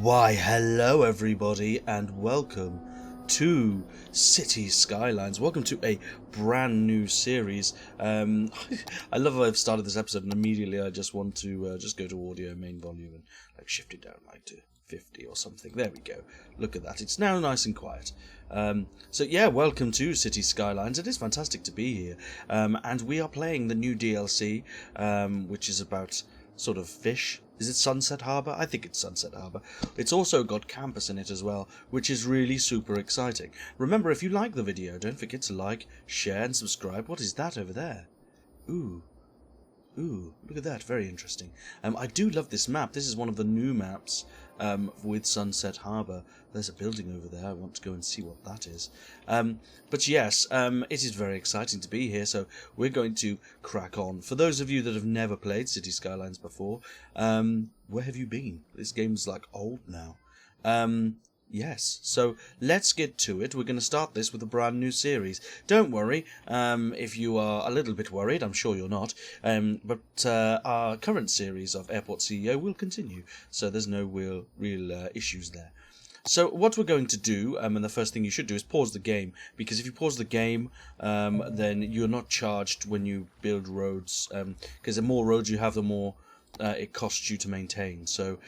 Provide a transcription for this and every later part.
Why, hello everybody, and welcome to Cities Skylines. Welcome to a brand new series. I love how I've started this episode and immediately I just want to just go to audio main volume and like shift it down like to 50 or something. There we go. Look at that. It's now nice and quiet. So yeah, welcome to Cities Skylines. It is fantastic to be here. And we are playing the new DLC, which is about sort of fish. Is it Sunset Harbor? I think it's Sunset Harbor. It's also got campus in it as well, which is really super exciting. Remember, if you like the video, don't forget to like, share and subscribe. What is that over there? Ooh, look at that. Very interesting. I do love this map. This is one of the new maps with Sunset Harbor. There's a building over there. I want to go and see what that is. But yes, it is very exciting to be here, so we're going to crack on. For those of you that have never played Cities Skylines before, where have you been? This game's like old now. Yes, so let's get to it. We're going to start this with a brand new series. Don't worry if you are a little bit worried. I'm sure you're not. But our current series of Airport CEO will continue, so there's no real issues there. So what we're going to do, and the first thing you should do is pause the game, because if you pause the game, then you're not charged when you build roads, because the more roads you have, the more it costs you to maintain. So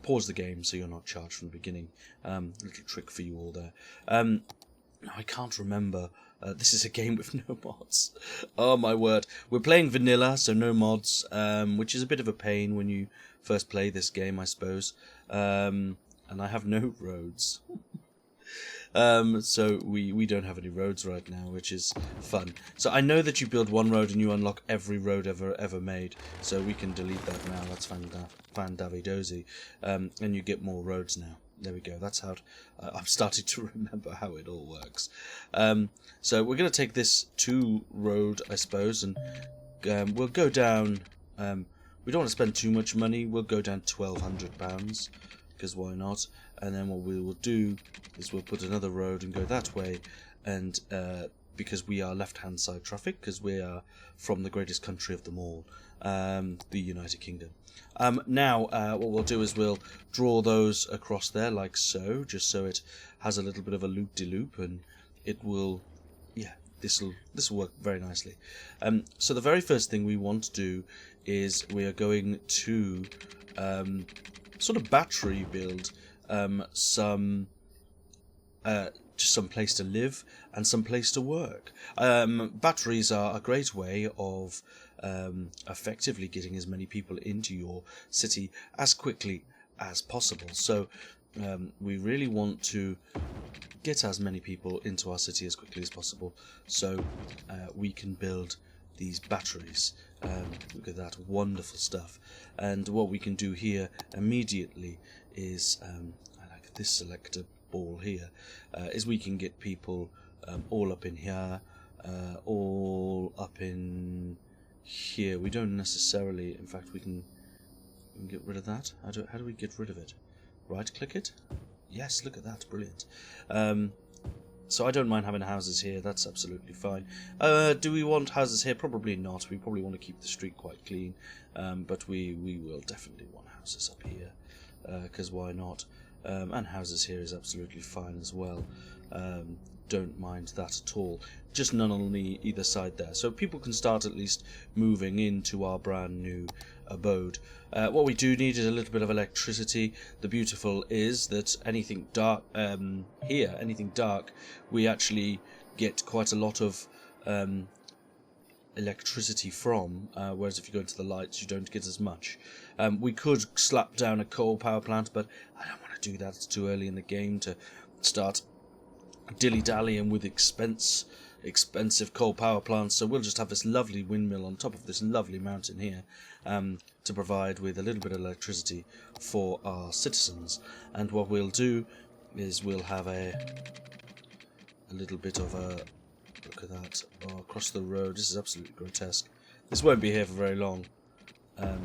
pause the game so you're not charged from the beginning. Little trick for you all there. I can't remember. This is a game with no mods. Oh my word. We're playing vanilla, so no mods, which is a bit of a pain when you first play this game, I suppose. And I have no roads. So we don't have any roads right now, which is fun. So I know that you build one road and you unlock every road ever made, so we can delete that now. That's fan-davy-dozy. And you get more roads now. There we go. That's how I'm starting to remember how it all works. So we're going to take this 2 road, I suppose, and we'll go down. We don't want to spend too much money. We'll go down £1,200, because why not? And then what we will do is we'll put another road and go that way, and because we are left-hand side traffic, because we are from the greatest country of them all, the United Kingdom. Now what we'll do is we'll draw those across there like so, just so it has a little bit of a loop-de-loop, and it will, yeah, this will work very nicely. So the very first thing we want to do is we are going to sort of battery build just some place to live and some place to work. Batteries are a great way of effectively getting as many people into your city as quickly as possible. So we really want to get as many people into our city as quickly as possible, so we can build these batteries. Look at that wonderful stuff. And what we can do here immediately is, I like this selector ball here, is we can get people all up in here, all up in here. We don't necessarily, in fact we can get rid of that. How do we get rid of it? Right click it? Yes, look at that, brilliant. So I don't mind having houses here, that's absolutely fine. Do we want houses here? Probably not. We probably want to keep the street quite clean, but we will definitely want houses up here, because why not? And houses here is absolutely fine as well. Don't mind that at all. Just none on either side there. So people can start at least moving into our brand new abode. What we do need is a little bit of electricity. The beautiful is that anything dark here, anything dark, we actually get quite a lot of electricity from, whereas if you go into the lights you don't get as much. We could slap down a coal power plant, but I don't want to do that. It's too early in the game to start dilly-dallying with expensive coal power plants, so we'll just have this lovely windmill on top of this lovely mountain here, to provide with a little bit of electricity for our citizens. And what we'll do is we'll have a little bit of a look at that. Oh, across the road. This is absolutely grotesque. This won't be here for very long. Can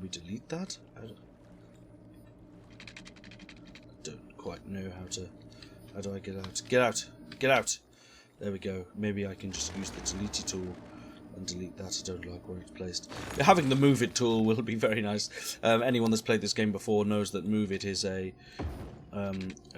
we delete that? I don't quite know how to. How do I get out? Get out! Get out! There we go. Maybe I can just use the delete tool and delete that. I don't like where it's placed. Having the move it tool will be very nice. Anyone that's played this game before knows that move it is a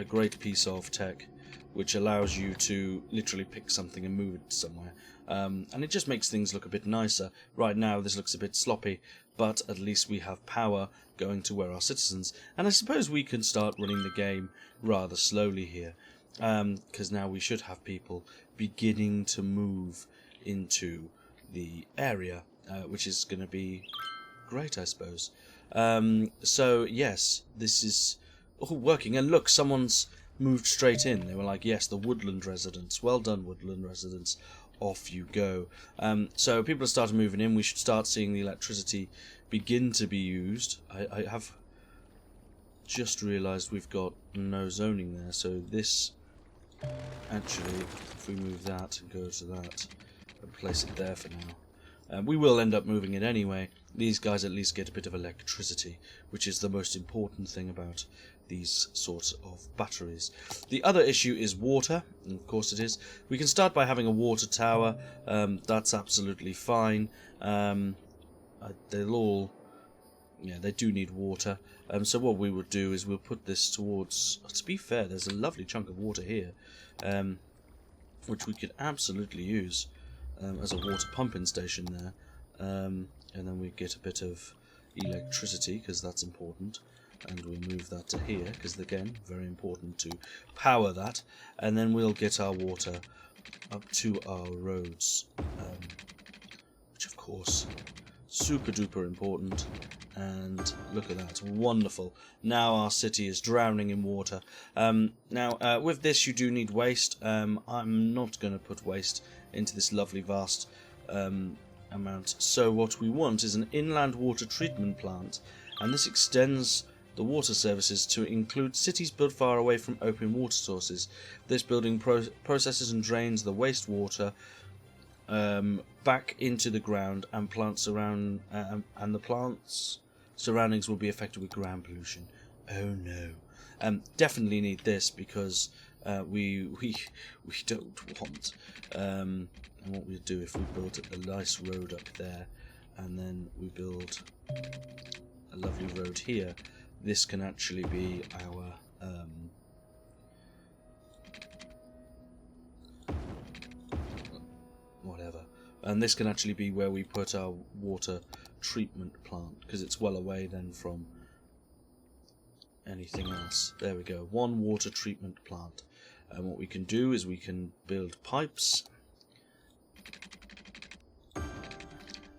great piece of tech which allows you to literally pick something and move it somewhere. And it just makes things look a bit nicer. Right now this looks a bit sloppy, but at least we have power going to where our citizens. And I suppose we can start running the game rather slowly here, because now we should have people beginning to move into the area, which is going to be great, I suppose. So yes, this is all working. And look, someone's moved straight in. They were like, yes, the woodland residents. Well done, woodland residents. Off you go. So people have started moving in. We should start seeing the electricity begin to be used. I have just realised we've got no zoning there. So this, actually, if we move that and go to that and place it there for now. We will end up moving it anyway. These guys at least get a bit of electricity, which is the most important thing about these sorts of batteries. The other issue is water, and of course it is. We can start by having a water tower. That's absolutely fine. They'll all, yeah, they do need water. So what we would do is we'll put this towards, to be fair, there's a lovely chunk of water here, which we could absolutely use as a water pumping station there. And then we get a bit of electricity, because that's important. And we'll move that to here, because again, very important to power that. And then we'll get our water up to our roads, which of course, super duper important. And look at that, wonderful. Now our city is drowning in water. Now, with this you do need waste. I'm not going to put waste into this lovely vast amount. So what we want is an inland water treatment plant, and this extends the water services to include cities built far away from open water sources. This building processes and drains the wastewater back into the ground, and plants around and the plants surroundings will be affected with ground pollution. Oh no! Definitely need this, because we don't want. And what we'll do, if we built a nice road up there, and then we build a lovely road here, this can actually be our whatever, and this can actually be where we put our water treatment plant, because it's well away then from anything else. There we go, one water treatment plant. And what we can do is we can build pipes,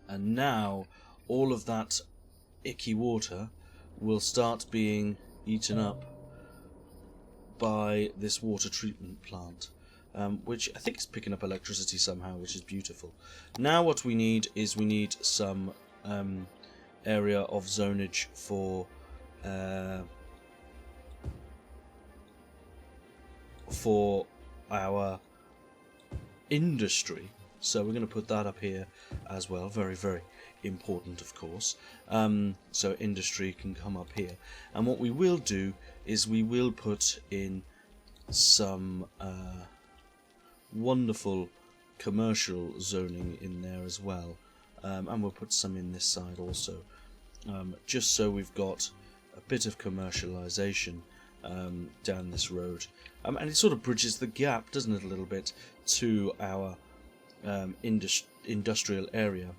and now all of that icky water will start being eaten up by this water treatment plant, which I think is picking up electricity somehow, which is beautiful. Now what we need is we need some area of zonage for our industry. So we're going to put that up here as well. Very, very important, of course. So industry can come up here. And what we will do is we will put in some wonderful commercial zoning in there as well. And we'll put some in this side also. Just so we've got a bit of commercialization down this road. And it sort of bridges the gap, doesn't it, a little bit, to our industrial area.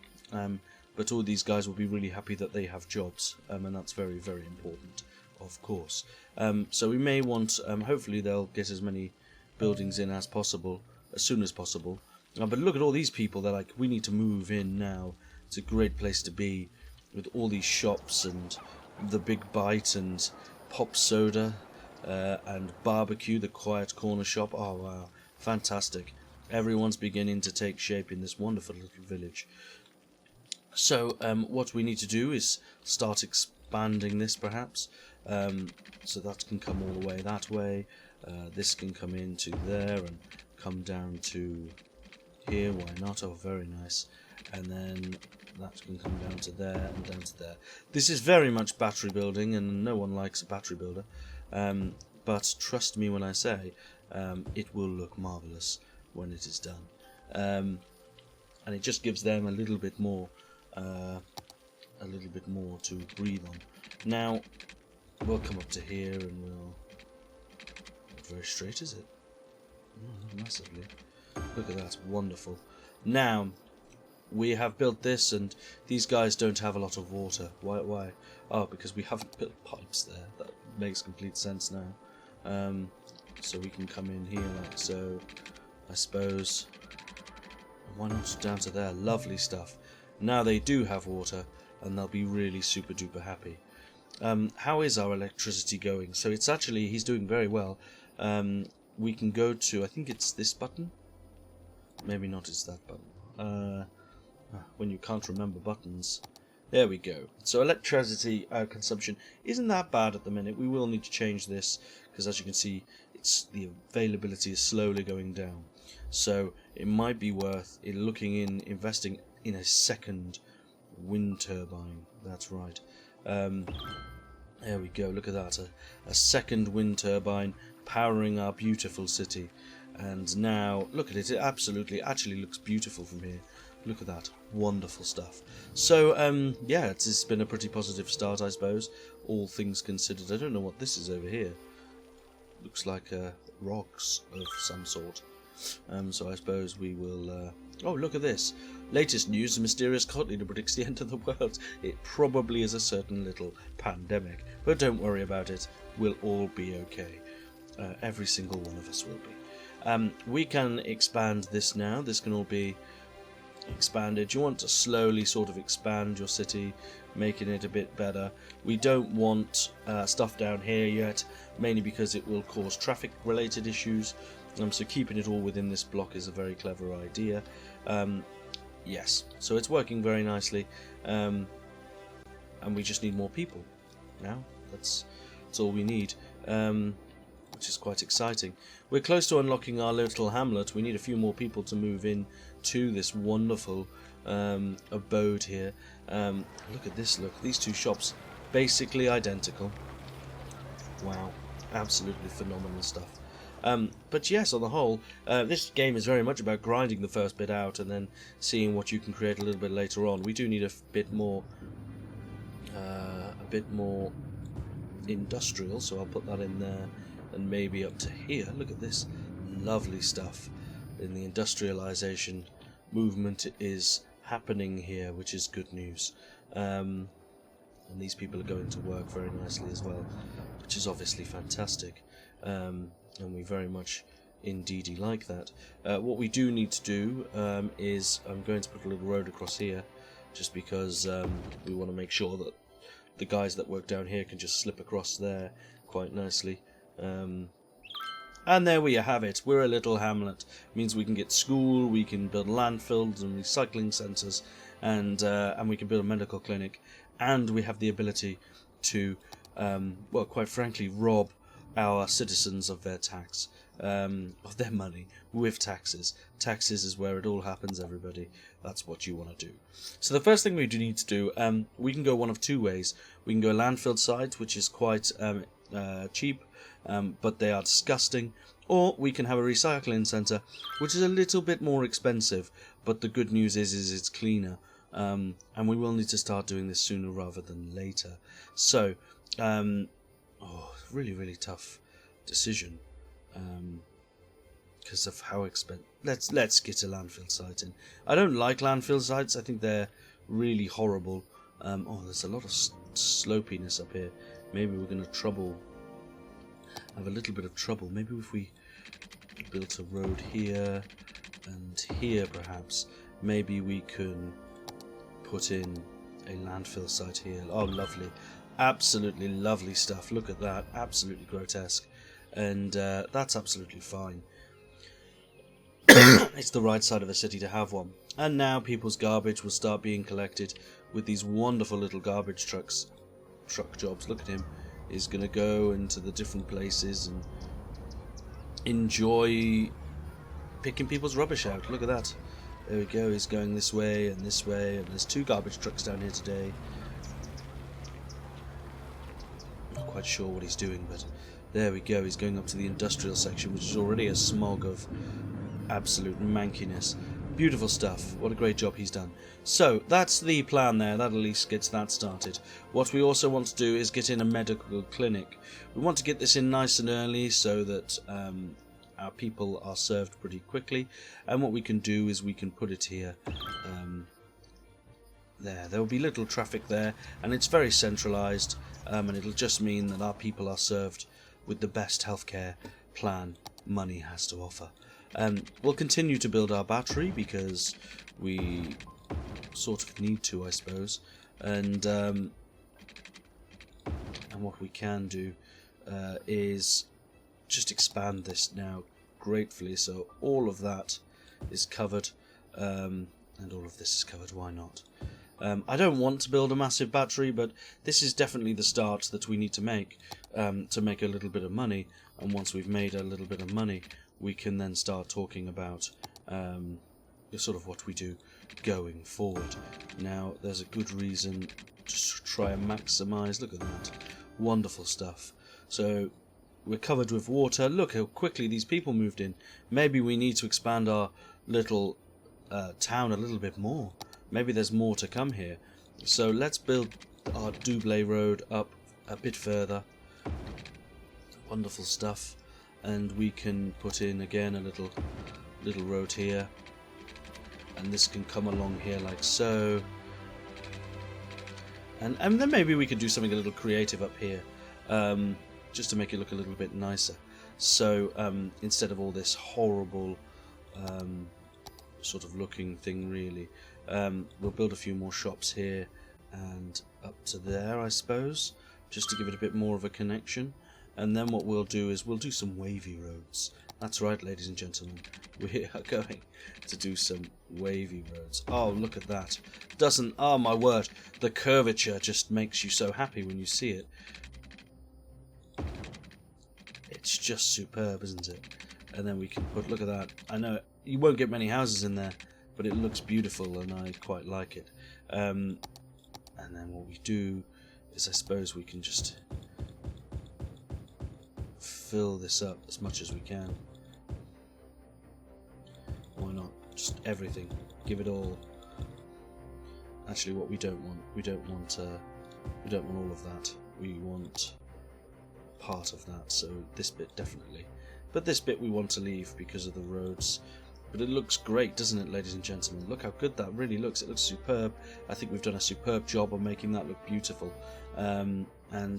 But all these guys will be really happy that they have jobs, and that's very, very important, of course. So we may want, hopefully they'll get as many buildings in as possible, as soon as possible. But look at all these people, they're like, we need to move in now. It's a great place to be, with all these shops and the Big Bite and Pop Soda and Barbecue, the Quiet Corner Shop. Oh wow, fantastic. Everyone's beginning to take shape in this wonderful little village. So what we need to do is start expanding this, perhaps. So that can come all the way that way. This can come into there and come down to here. Why not? Oh, very nice. And then that can come down to there and down to there. This is very much battery building, and no one likes a battery builder. But trust me when I say it will look marvellous when it is done. and it just gives them a little bit more to breathe on. Now we'll come up to here and we'll... Not very straight, is it? Not massively. Look at that, wonderful. Now we have built this, and these guys don't have a lot of water. Why? Oh, because we haven't built pipes there. That makes complete sense now. So we can come in here like so, I suppose. Why not down to there? Lovely stuff. Now they do have water, and they'll be really super duper happy. How is our electricity going? So it's actually, he's doing very well. We can go to, I think it's this button? Maybe not, it's that button. When you can't remember buttons. There we go. So electricity consumption isn't that bad at the minute. We will need to change this, because as you can see, the availability is slowly going down. So it might be worth investing in a second wind turbine. That's right. There we go. Look at that. A second wind turbine powering our beautiful city. And now look at it. It actually looks beautiful from here. Look at that. Wonderful stuff. So yeah, it's been a pretty positive start, I suppose, all things considered. I don't know what this is over here. Looks like rocks of some sort. So I suppose we will... Oh, look at this. Latest news, a mysterious cult leader predicts the end of the world. It probably is a certain little pandemic. But don't worry about it. We'll all be okay. Every single one of us will be. We can expand this now. This can all be expanded. You want to slowly sort of expand your city, making it a bit better. We don't want stuff down here yet, mainly because it will cause traffic related issues. So keeping it all within this block is a very clever idea. Yes, so it's working very nicely, and we just need more people now. That's all we need, which is quite exciting. We're close to unlocking our little hamlet. We need a few more people to move in to this wonderful abode here. Look at this, look. These two shops, basically identical. Wow, absolutely phenomenal stuff. But yes, on the whole, this game is very much about grinding the first bit out and then seeing what you can create a little bit later on. We do need a bit more industrial, so I'll put that in there, and maybe up to here. Look at this lovely stuff. In the industrialization movement is happening here, which is good news. And these people are going to work very nicely as well, which is obviously fantastic. And we very much indeedy like that. What we do need to do is, I'm going to put a little road across here, just because we want to make sure that the guys that work down here can just slip across there quite nicely. And there we have it. We're a little hamlet. It means we can get school, we can build landfills and recycling centres, and we can build a medical clinic, and we have the ability to, well, quite frankly, rob our citizens of their tax, of their money, with taxes. Taxes is where it all happens, everybody. That's what you want to do. So the first thing we do need to do, we can go one of two ways. We can go landfill sites, which is quite cheap, but they are disgusting, or we can have a recycling centre, which is a little bit more expensive, but the good news is it's cleaner, and we will need to start doing this sooner rather than later. So, really tough decision, because of how expensive. Let's get a landfill site in. I don't like landfill sites. I think they're really horrible. Oh, there's a lot of slopiness up here. Maybe we're going to have a little bit of trouble. Maybe if we built a road here and here, perhaps, maybe we can put in a landfill site here. Oh, lovely. Absolutely lovely stuff. Look at that. Absolutely grotesque. And that's absolutely fine. It's the right side of the city to have one. And now people's garbage will start being collected with these wonderful little garbage truck jobs. Look at him. He's going to go into the different places and enjoy picking people's rubbish out. Look at that. There we go. He's going this way, and there's two garbage trucks down here today. Not quite sure what he's doing, but there we go. He's going up to the industrial section, which is already a smog of absolute mankiness. Beautiful stuff. What a great job he's done. So, that's the plan there. That at least gets that started. What we also want to do is get in a medical clinic. We want to get this in nice and early so that our people are served pretty quickly. And what we can do is we can put it here. There will be little traffic there, and it's very centralised, and it'll just mean that our people are served with the best healthcare plan money has to offer. We'll continue to build our battery because we sort of need to, I suppose, and what we can do is just expand this now gratefully, so all of that is covered, and all of this is covered. Why not? I don't want to build a massive battery, but this is definitely the start that we need to make a little bit of money, and once we've made a little bit of money, we can then start talking about sort of what we do going forward. Now, there's a good reason to try and maximise. Look at that. Wonderful stuff. So, we're covered with water. Look how quickly these people moved in. Maybe we need to expand our little town a little bit more. Maybe there's more to come here. So let's build our Double road up a bit further. Wonderful stuff. And we can put in again a little road here. And this can come along here like so. And then maybe we could do something a little creative up here. Just to make it look a little bit nicer. So instead of all this horrible sort of looking thing really, we'll build a few more shops here and up to there, I suppose, just to give it a bit more of a connection. And then what we'll do is we'll do some wavy roads. That's right, ladies and gentlemen, we are going to do some wavy roads. Oh, look at that. Oh my word, the curvature just makes you so happy when you see it. It's just superb, isn't it? And then we can put, look at that. I know you won't get many houses in there, but it looks beautiful and I quite like it. And then what we do is, I suppose we can just fill this up as much as we can. Why not? Just everything. Give it all. Actually, what we don't want all of that. We want part of that, so this bit definitely. But this bit we want to leave because of the roads. But it looks great, doesn't it, ladies and gentlemen? Look how good that really looks. It looks superb. I think we've done a superb job of making that look beautiful. And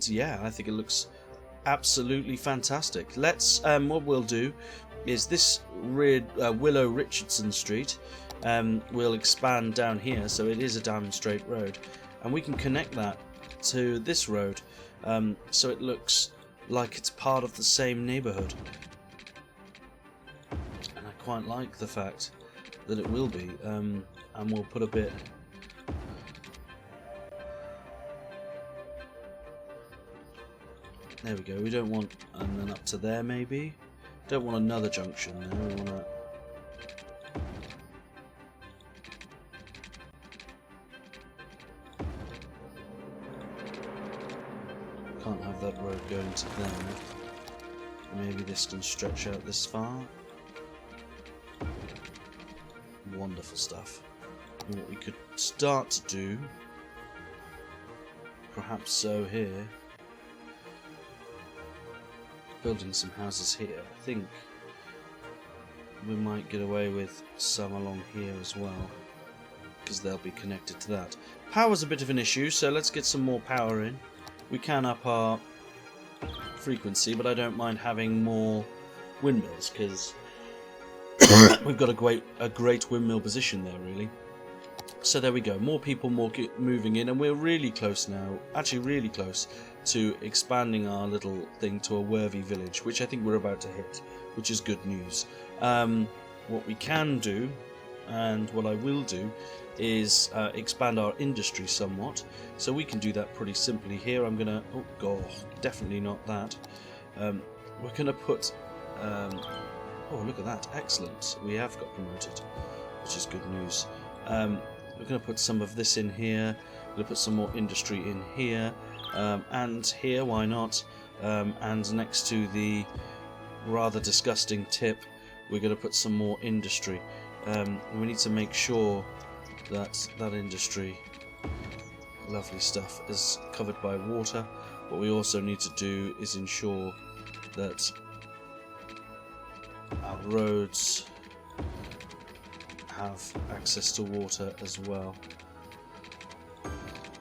yeah, I think it looks absolutely fantastic. Let's what we'll do is this Willow Richardson Street will expand down here, so it is a diamond straight road, and we can connect that to this road, so it looks like it's part of the same neighbourhood. And I quite like the fact that it will be, and we'll put a bit. There we go. We don't want, and then up to there maybe. Don't want another junction there. We want to. Can't have that road going to there. Maybe this can stretch out this far. Wonderful stuff. And what we could start to do, perhaps so here. Building some houses here. I think we might get away with some along here as well, because they'll be connected to that. Power's a bit of an issue, so let's get some more power in. We can up our frequency, but I don't mind having more windmills, because we've got a great windmill position there, really. So there we go, more people moving in, and we're really close now, actually really close to expanding our little thing to a worthy village, which I think we're about to hit, which is good news. What we can do, and what I will do, is expand our industry somewhat, so we can do that pretty simply here. I'm gonna, oh god, definitely not that. We're gonna put, oh look at that, excellent, we have got promoted, which is good news. We're going to put some of this in here, we're going to put some more industry in here, and here, why not, and next to the rather disgusting tip, we're going to put some more industry. We need to make sure that that industry, lovely stuff, is covered by water. What we also need to do is ensure that our roads have access to water as well.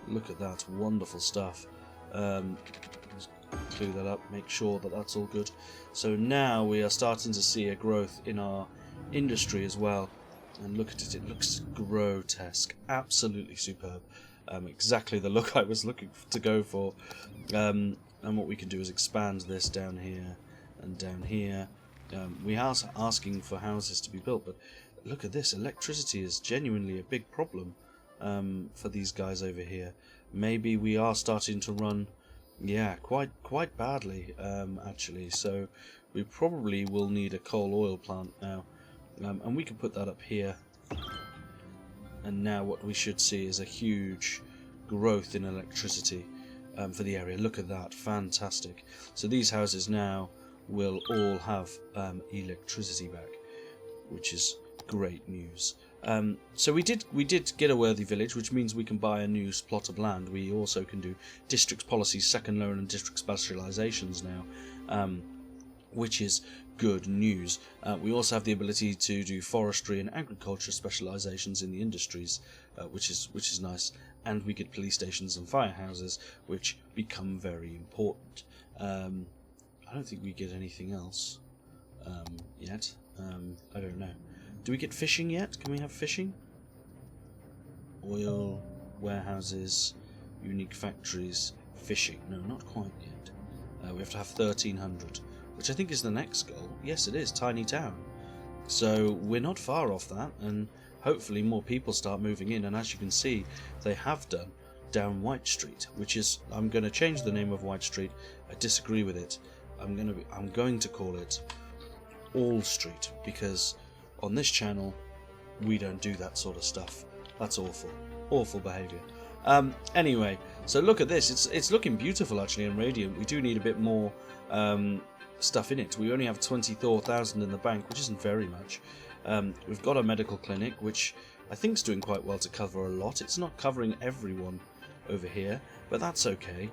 Look at that, wonderful stuff. Let's clear that up, make sure that that's all good. So now we are starting to see a growth in our industry as well. And look at it, it looks grotesque, absolutely superb. Exactly the look I was looking to go for. And what we can do is expand this down here and down here. We are asking for houses to be built, but look at this, electricity is genuinely a big problem for these guys over here. Maybe we are starting to run, yeah, quite badly actually. So we probably will need a coal oil plant now, and we can put that up here. And now what we should see is a huge growth in electricity for the area. Look at that, fantastic. So these houses now will all have electricity back, which is great news. So we did get a worthy village, which means we can buy a new plot of land. We also can do district policies, second loan and district specializations now, which is good news. We also have the ability to do forestry and agriculture specializations in the industries, which is nice. And we get police stations and firehouses, which become very important. I don't think we get anything else yet. I don't know. Do we get fishing yet? Can we have fishing? Oil, warehouses, unique factories, fishing. No, not quite yet. We have to have 1,300, which I think is the next goal. Yes, it is. Tiny town. So we're not far off that, and hopefully more people start moving in. And as you can see, they have done down White Street, which is, I'm going to change the name of White Street. I disagree with it. I'm going to call it All Street, because on this channel we don't do that sort of stuff. That's awful behavior. Anyway, so look at this. It's looking beautiful actually and radiant. We do need a bit more stuff in it. We only have 24,000 in the bank, which isn't very much. We've got a medical clinic, which I think is doing quite well to cover a lot. It's not covering everyone over here, but that's okay.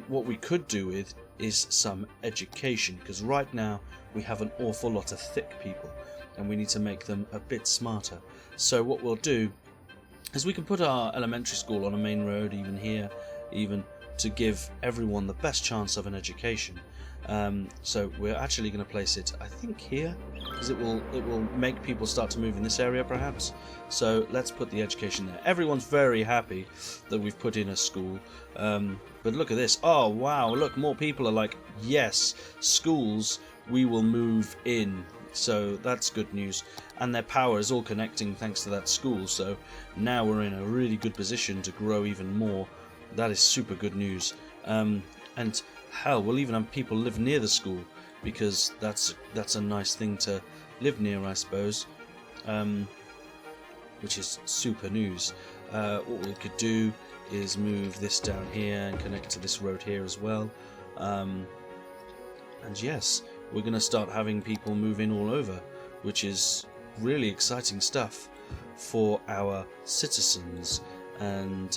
What we could do with is some education, because right now we have an awful lot of thick people and we need to make them a bit smarter. So what we'll do is we can put our elementary school on a main road, even here, even to give everyone the best chance of an education. So we're actually going to place it, I think, here, because it will make people start to move in this area perhaps. So let's put the education there. Everyone's very happy that we've put in a school, but look at this. Oh wow, look, more people are like, yes, schools, we will move in. So that's good news, and their power is all connecting thanks to that school. So now we're in a really good position to grow even more. That is super good news. And hell, we'll even have people live near the school, because that's a nice thing to live near, I suppose, which is super news. What we could do is move this down here and connect to this road here as well. And yes, we're going to start having people move in all over, which is really exciting stuff for our citizens. And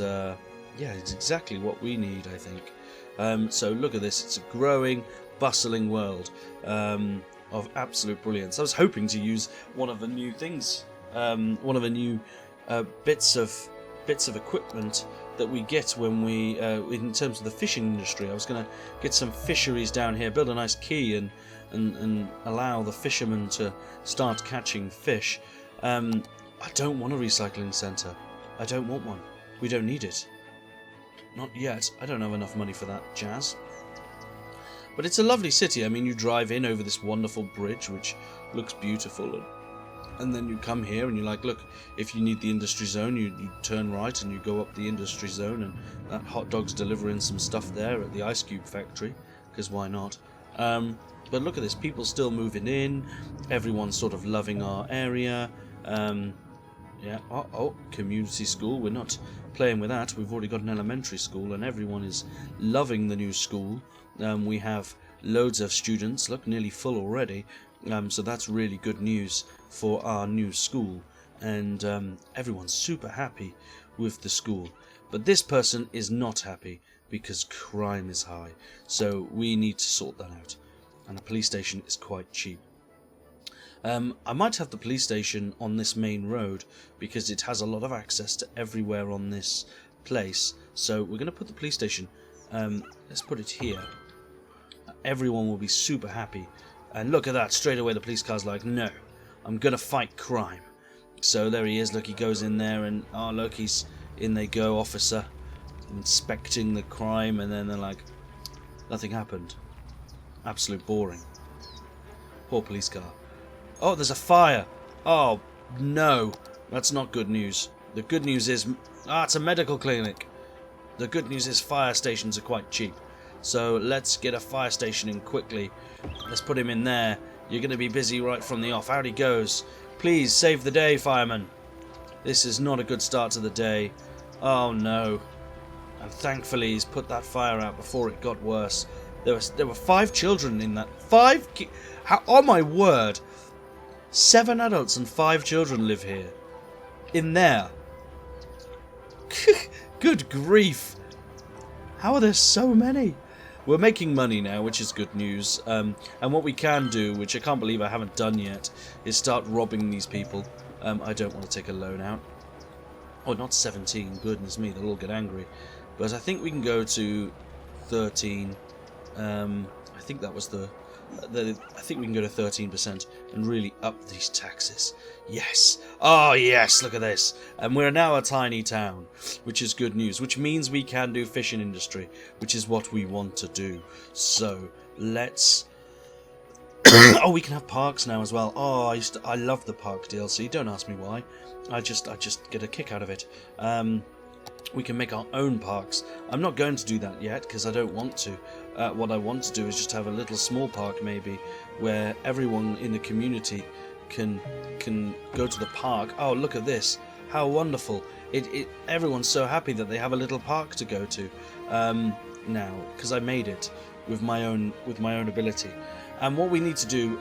yeah, it's exactly what we need, I think. So look at this, it's a growing, bustling world of absolute brilliance. I was hoping to use one of the new things, one of the new bits of equipment that we get when we, in terms of the fishing industry. I was going to get some fisheries down here, build a nice quay and allow the fishermen to start catching fish. I don't want a recycling centre. I don't want one. We don't need it. Not yet. I don't have enough money for that jazz. But it's a lovely city. I mean, you drive in over this wonderful bridge, which looks beautiful, and then you come here and you're like, look, if you need the industry zone, you turn right and you go up the industry zone, and that hot dog's delivering some stuff there at the ice cube factory, because why not? But look at this, people still moving in, everyone's sort of loving our area. Yeah, oh, community school, we're not playing with that. We've already got an elementary school and everyone is loving the new school. We have loads of students, look, nearly full already, so that's really good news for our new school, and everyone's super happy with the school. But this person is not happy because crime is high, so we need to sort that out. And the police station is quite cheap. I might have the police station on this main road because it has a lot of access to everywhere on this place. So we're going to put the police station, let's put it here. Everyone will be super happy. And look at that, straight away the police car's like, no, I'm going to fight crime. So there he is, look, he goes in there and, oh look, he's in they go, officer, inspecting the crime, and then they're like, nothing happened. Absolute boring. Poor police car. Oh, there's a fire. Oh, no. That's not good news. The good news is, it's a medical clinic. The good news is fire stations are quite cheap. So let's get a fire station in quickly. Let's put him in there. You're going to be busy right from the off. Out he goes. Please save the day, fireman. This is not a good start to the day. Oh, no. And thankfully he's put that fire out before it got worse. There were 5 children in that. 5 oh my word. 7 adults and 5 children live here. In there. Good grief. How are there so many? We're making money now, which is good news. And what we can do, which I can't believe I haven't done yet, is start robbing these people. I don't want to take a loan out. Oh, not 17. Goodness me, they'll all get angry. But I think we can go to 13. I think that was I think we can go to 13% and really up these taxes. Yes. Oh, yes, look at this. And we're now a tiny town, which is good news, which means we can do fishing industry, which is what we want to do. So, let's... oh, we can have parks now as well. Oh, I love the park DLC. Don't ask me why. I just get a kick out of it. We can make our own parks. I'm not going to do that yet because I don't want to. What I want to do is just have a little small park maybe where everyone in the community can go to the park. Oh, look at this. How wonderful. Everyone's so happy that they have a little park to go to now because I made it with my own ability. And what we need to do,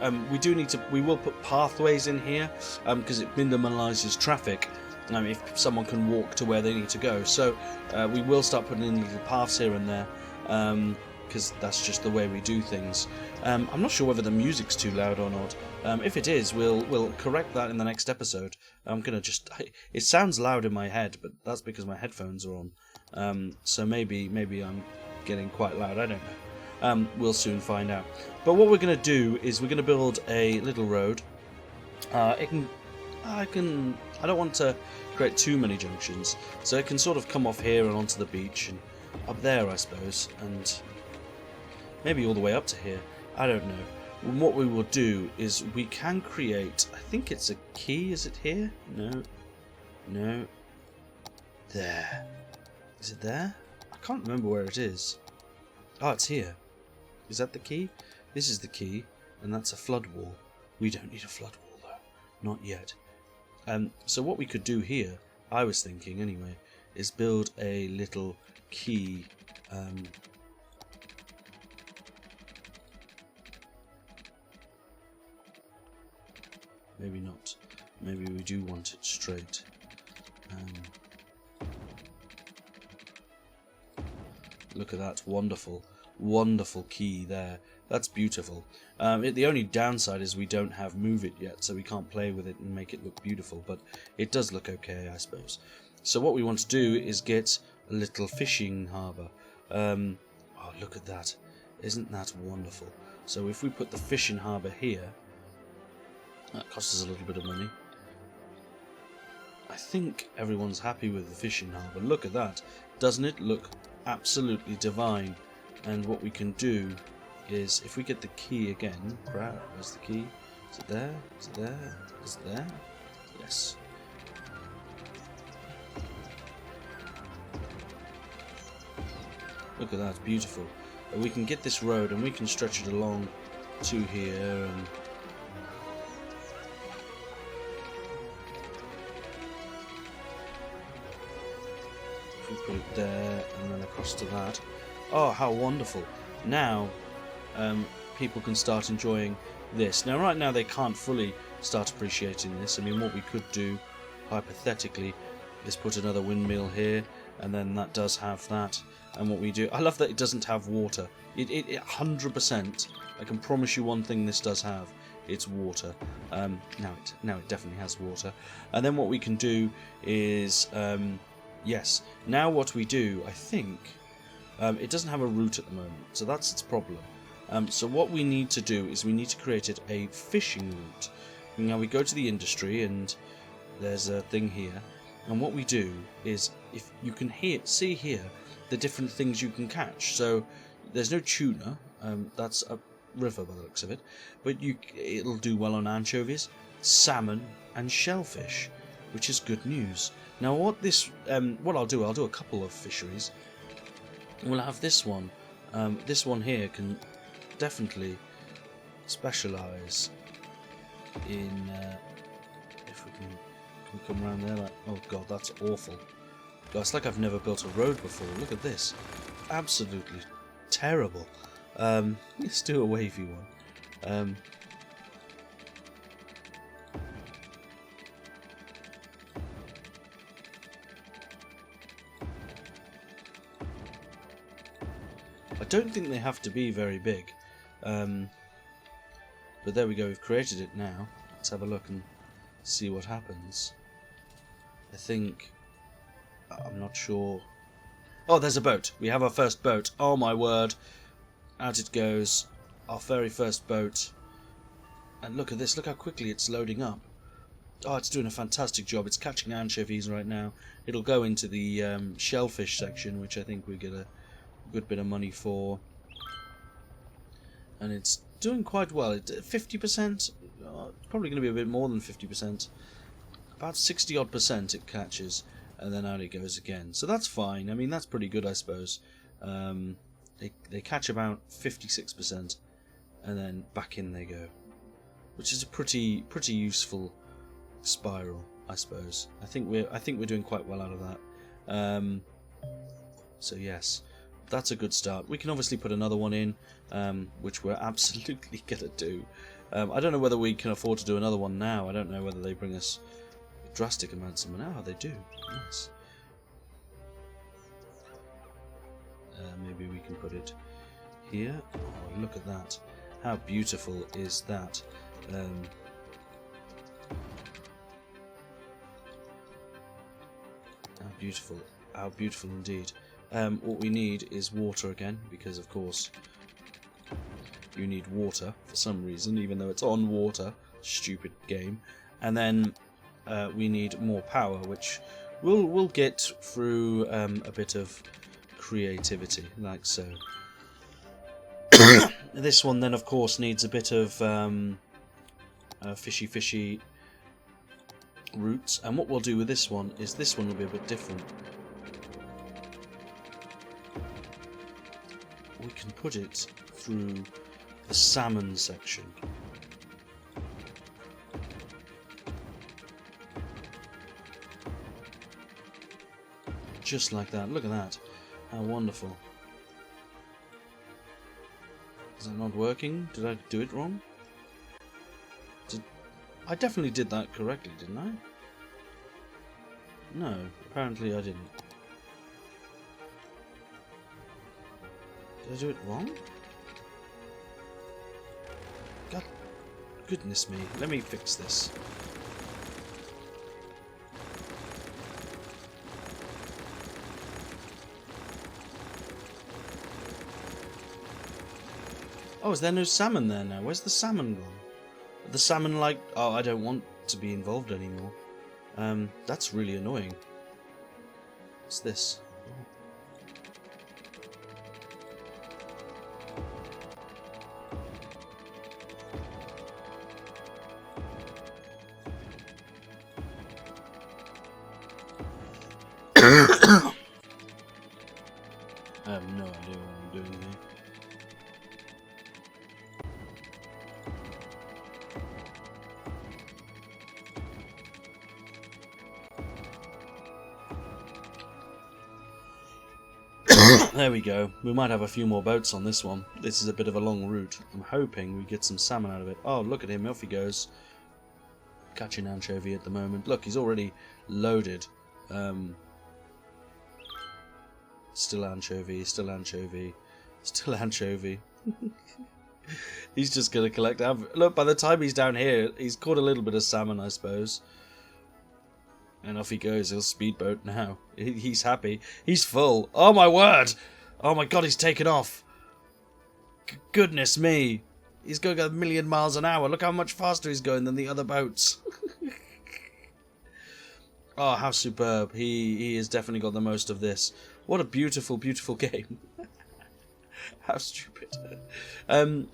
we will put pathways in here because it minimalizes traffic. If someone can walk to where they need to go. So we will start putting in little paths here and there because that's just the way we do things. I'm not sure whether the music's too loud or not. If it is, we'll correct that in the next episode. I'm gonna it sounds loud in my head, but that's because my headphones are on. So maybe I'm getting quite loud. I don't know. We'll soon find out. But what we're gonna do is we're gonna build a little road. I don't want to create too many junctions, so it can sort of come off here and onto the beach and up there, I suppose, and maybe all the way up to here. I don't know. And what we will do is we can create, I think it's a key. Is it here? No. There. Is it there? I can't remember where it is. Oh, it's here. Is that the key? This is the key, and that's a flood wall. We don't need a flood wall though. Not yet. So what we could do here, I was thinking anyway, is build a little key. Maybe not. Maybe we do want it straight. Look at that, wonderful, wonderful key there. That's beautiful. The only downside is we don't have Move It yet, so we can't play with it and make it look beautiful, but it does look okay, I suppose. So what we want to do is get a little fishing harbour. Oh, look at that. Isn't that wonderful? So if we put the fishing harbour here, that costs us a little bit of money. I think everyone's happy with the fishing harbour. Look at that. Doesn't it look absolutely divine? And what we can do is, if we get the key again, where's the key? Is it there? Is it there? Is it there? Yes. Look at that, beautiful. We can get this road and we can stretch it along to here and we put it there and then across to that. Oh, how wonderful. Now people can start enjoying this. Now right now they can't fully start appreciating this. I mean, what we could do, hypothetically, is put another windmill here, and then that does have that. And what we do, I love that it doesn't have water. It 100%. I can promise you one thing this does have. It's water. Now it definitely has water. And then what we can do is, yes. Now what we do, I think, it doesn't have a route at the moment, so that's its problem. So what we need to do is we need to create it a fishing route. Now we go to the industry, and there's a thing here. And what we do is, if you can see here the different things you can catch. So there's no tuna. That's a river by the looks of it, but it'll do well on anchovies, salmon, and shellfish, which is good news. Now, what I'll do a couple of fisheries. We'll have this one. This one here can definitely specialise in. If we can come around there, like, oh god, that's awful. God, it's like I've never built a road before. Look at this, absolutely terrible. Let's do a wavy one. I don't think they have to be very big, but there we go, we've created it now. Let's have a look and see what happens. I think, I'm not sure. Oh, there's a boat. We have our first boat. Oh my word. Out it goes. Our very first boat. And look at this. Look how quickly it's loading up. Oh, it's doing a fantastic job. It's catching anchovies right now. It'll go into the shellfish section, which I think we get a good bit of money for. And it's doing quite well. 50%? Probably going to be a bit more than 50%. About 60 odd percent it catches. And then out it goes again. So that's fine. I mean, that's pretty good, I suppose. They catch about 56%, and then back in they go, which is a pretty useful spiral, I suppose. I think we're doing quite well out of that. So yes, that's a good start. We can obviously put another one in, which we're absolutely gonna do. I don't know whether we can afford to do another one now. I don't know whether they bring us drastic amounts of money. Oh, they do. Nice. Maybe we can put it here. Oh, look at that. How beautiful is that? How beautiful indeed. What we need is water again, because of course you need water for some reason, even though it's on water. Stupid game. And then we need more power, which we'll get through a bit of creativity, like so. This one then of course needs a bit of fishy roots, and what we'll do with this one is this one will be a bit different. We can put it through the salmon section. Just like that. Look at that. How wonderful. Is that not working? Did I do it wrong? I definitely did that correctly, didn't I? No, apparently I didn't. Did I do it wrong? God, goodness me. Let me fix this. Oh, is there no salmon there now? Where's the salmon gone? The salmon like, oh, I don't want to be involved anymore. That's really annoying. What's this? I have no idea what I'm doing here. There we go. We might have a few more boats on this one. This is a bit of a long route. I'm hoping we get some salmon out of it. Oh, look at him. Off he goes. catching anchovy at the moment. Look, he's already loaded. Still anchovy, still anchovy, still anchovy. He's just going to collect... Look, by the time he's down here, he's caught a little bit of salmon, I suppose. And off he goes. He'll speedboat now. He's happy. He's full. Oh, my word! Oh, my God, he's taken off. Goodness me. He's going 1,000,000 miles an hour. Look how much faster he's going than the other boats. Oh, how superb. He has definitely got the most of this. What a beautiful, beautiful game. How stupid.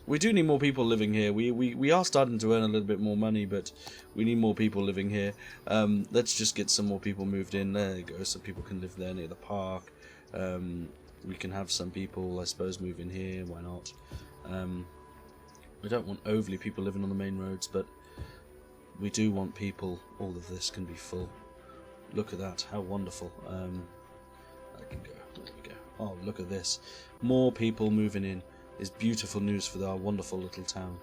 We do need more people living here. We are starting to earn a little bit more money, but we need more people living here. Let's just get some more people moved in. There you go. Some people can live there near the park. We can have some people, I suppose, move in here. Why not? We don't want overly people living on the main roads, but we do want people. All of this can be full. Look at that. How wonderful. I can go. There we go. Oh, look at this. More people moving in is beautiful news for our wonderful little town.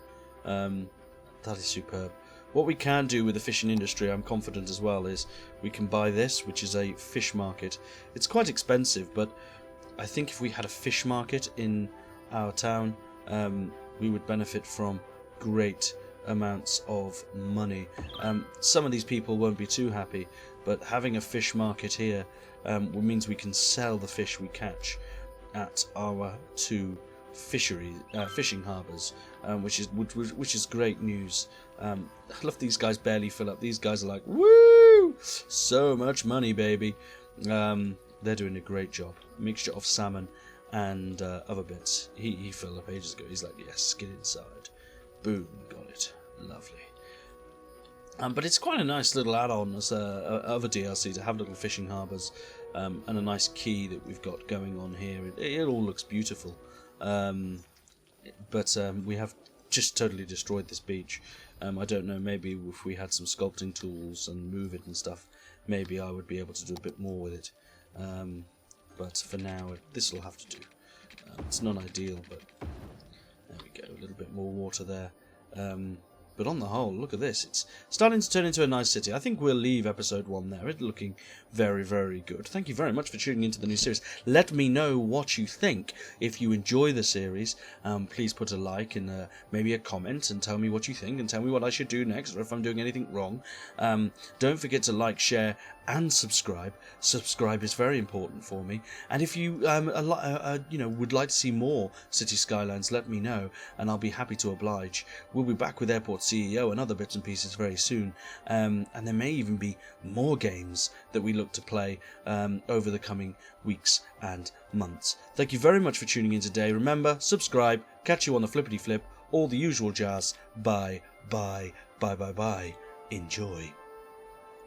That is superb. What we can do with the fishing industry, I'm confident as well, is we can buy this, which is a fish market. It's quite expensive, but I think if we had a fish market in our town, we would benefit from great amounts of money. Some of these people won't be too happy, but having a fish market here means we can sell the fish we catch at our two fishing harbours, which is great news. I love these guys barely fill up. These guys are like, woo! So much money, baby. They're doing a great job. Mixture of salmon and other bits. He filled up ages ago. He's like, yes, get inside. Boom, got it. Lovely. But it's quite a nice little add-on as of a DLC to have little fishing harbours and a nice quay that we've got going on here. It all looks beautiful. But we have just totally destroyed this beach. I don't know, maybe if we had some sculpting tools and move it and stuff, maybe I would be able to do a bit more with it. But for now, this will have to do. It's not ideal, but there we go, a little bit more water there. But on the whole, look at this. It's starting to turn into a nice city. I think we'll leave episode 1 there. It's looking very, very good. Thank you very much for tuning into the new series. Let me know what you think. If you enjoy the series, please put a like and maybe a comment and tell me what you think and tell me what I should do next or if I'm doing anything wrong. Don't forget to like, share and subscribe. Subscribe is very important for me. And if you would like to see more Cities Skylines, let me know and I'll be happy to oblige. We'll be back with Airport CEO and other bits and pieces very soon, and there may even be more games that we look to play over the coming weeks and months. Thank you very much for tuning in today. Remember, subscribe, catch you on the flippity flip, all the usual jazz. Bye, bye, bye, bye, bye. Enjoy.